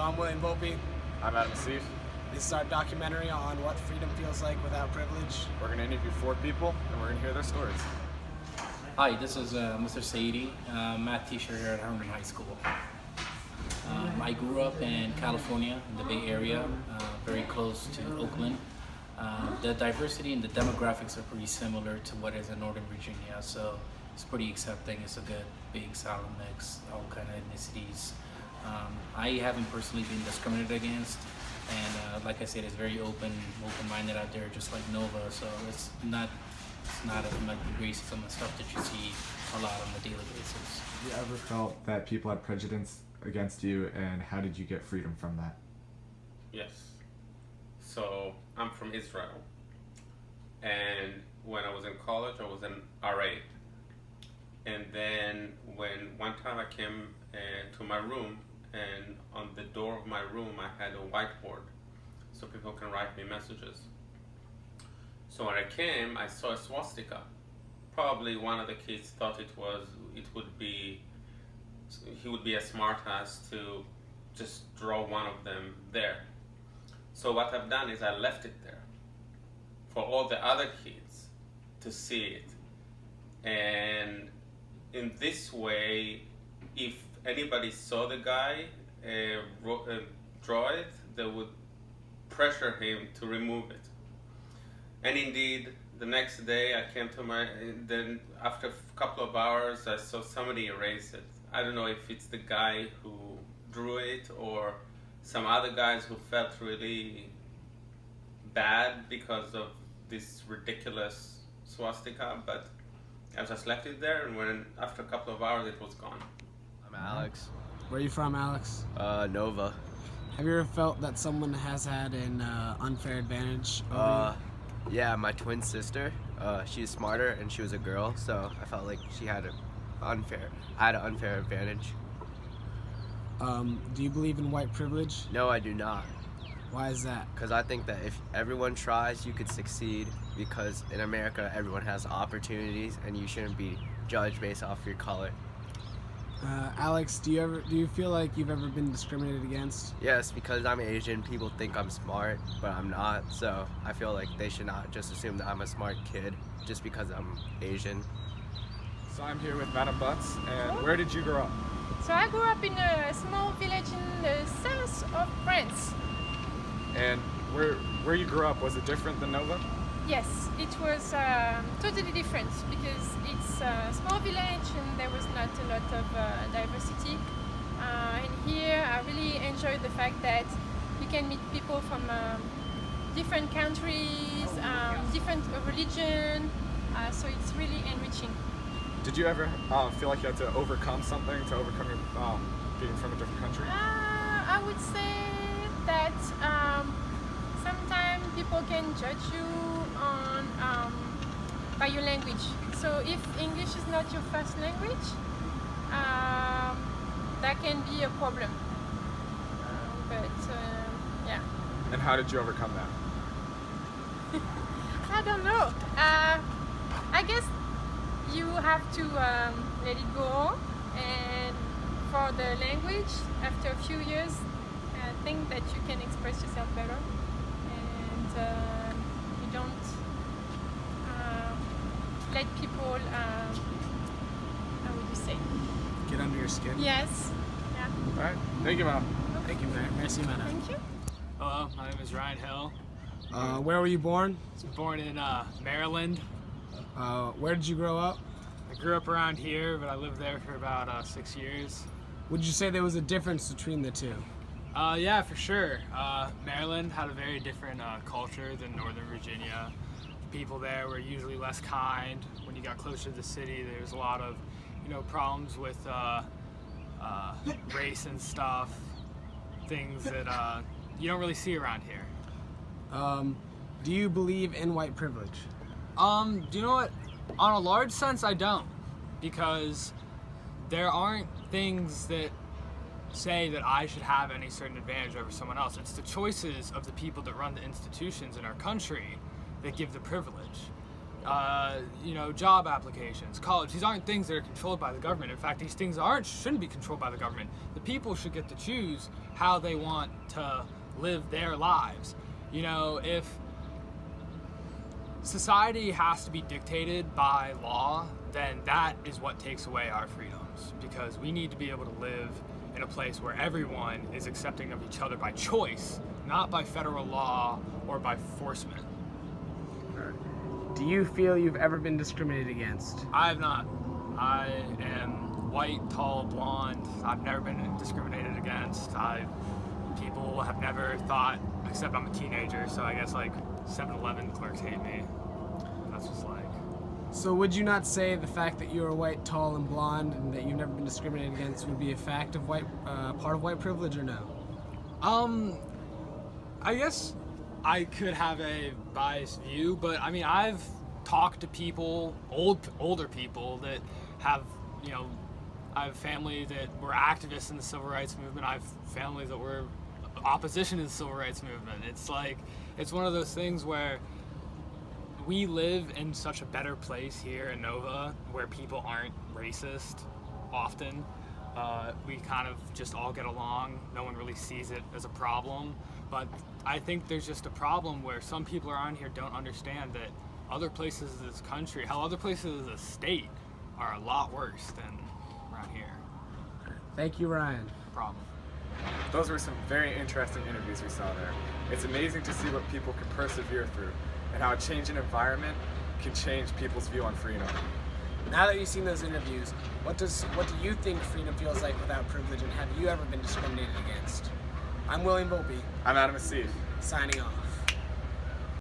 I'm William Volpe. I'm Adam Asif. This is our documentary on what freedom feels like without privilege. We're going to interview 4 people, and we're going to hear their stories. Hi, this is Mr. Saidi, math teacher here at Herndon High School. I grew up in California, in the Bay Area, very close to Oakland. The diversity and the demographics are pretty similar to what is in Northern Virginia, so it's pretty accepting. It's a good, big, solid mix, all kind of ethnicities. I haven't personally been discriminated against, and like I said, it's very open-minded out there, just like Nova. So it's not as much racism and stuff that you see a lot on a daily basis. Have you ever felt that people had prejudice against you, and how did you get freedom from that? Yes. So I'm from Israel, and when I was in college, I was an RA. And then when one time I came to my room, and on the door of my room I had a whiteboard so people can write me messages. So when I came, I saw a swastika. Probably one of the kids thought he would be a smart ass to just draw one of them there. So what I've done is I left it there for all the other kids to see it. And in this way, if anybody saw the guy draw it, they would pressure him to remove it. And indeed, the next day I came to then after a couple of hours, I saw somebody erase it. I don't know if it's the guy who drew it or some other guys who felt really bad because of this ridiculous swastika, but I just left it there, and after a couple of hours it was gone. I'm Alex. Where are you from, Alex? Nova. Have you ever felt that someone has had an unfair advantage over you? Yeah, my twin sister. She's smarter and she was a girl, so I felt like I had an unfair advantage. Do you believe in white privilege? No, I do not. Why is that? Because I think that if everyone tries, you could succeed, because in America everyone has opportunities and you shouldn't be judged based off your color. Alex, do you feel like you've ever been discriminated against? Yes, because I'm Asian, people think I'm smart, but I'm not, so I feel like they should not just assume that I'm a smart kid just because I'm Asian. So I'm here with Madam Butts, and where did you grow up? So I grew up in a small village in the south of France. And where you grew up, was it different than Nova? Yes, it was totally different because it's a small village and there was not a lot of diversity. And here I really enjoy the fact that you can meet people from different countries, different religion, so it's really enriching. Did you ever feel like you had to overcome something to overcome your being from a different country? I would say that sometimes people can judge you on by your language. So if English is not your first language, that can be a problem. Yeah. And how did you overcome that? I don't know. I guess you have to let it go, and for the language, after a few years, I think that you can express yourself better, and you don't let people, how would you say? Get under your skin? Yes. Yeah. All right. Thank you, Madam. Thank you, Merci, madam. Thank you. Hello, my name is Ryan Hill. Where were you born? I was born in Maryland. Where did you grow up? I grew up around here, but I lived there for about 6 years. Would you say there was a difference between the two? Yeah, for sure. Maryland had a very different culture than Northern Virginia. People there were usually less kind. When you got closer to the city, there was a lot of, problems with race and stuff, things that you don't really see around here. Do you believe in white privilege? Do you know what? On a large sense, I don't, because there aren't things that say that I should have any certain advantage over someone else. It's the choices of the people that run the institutions in our country that give the privilege. job applications, college. These aren't things that are controlled by the government. In fact, these things shouldn't be controlled by the government. The people should get to choose how they want to live their lives. If society has to be dictated by law, then that is what takes away our freedoms, because we need to be able to live in a place where everyone is accepting of each other by choice, not by federal law or by forcement. Do you feel you've ever been discriminated against? I have not. I am white, tall, blonde. I've never been discriminated against. People have never thought, except I'm a teenager, so I guess 7-Eleven clerks hate me. That's just So would you not say the fact that you're white, tall, and blonde, and that you've never been discriminated against would be a fact of part of white privilege, or no? I guess I could have a biased view, but I've talked to people, older people that have, I have family that were activists in the civil rights movement. I have family that were opposition to the civil rights movement. It's one of those things where we live in such a better place here in Nova, where people aren't racist often. We kind of just all get along. No one really sees it as a problem. But I think there's just a problem where some people around here don't understand that other places in this country, other places in the state, are a lot worse than around here. Thank you, Ryan. No problem. Those were some very interesting interviews we saw there. It's amazing to see what people can persevere through and how a changing environment can change people's view on freedom. Now that you've seen those interviews, what do you think freedom feels like without privilege, and have you ever been discriminated against? I'm William Volpe. I'm Adam Asif. Signing off.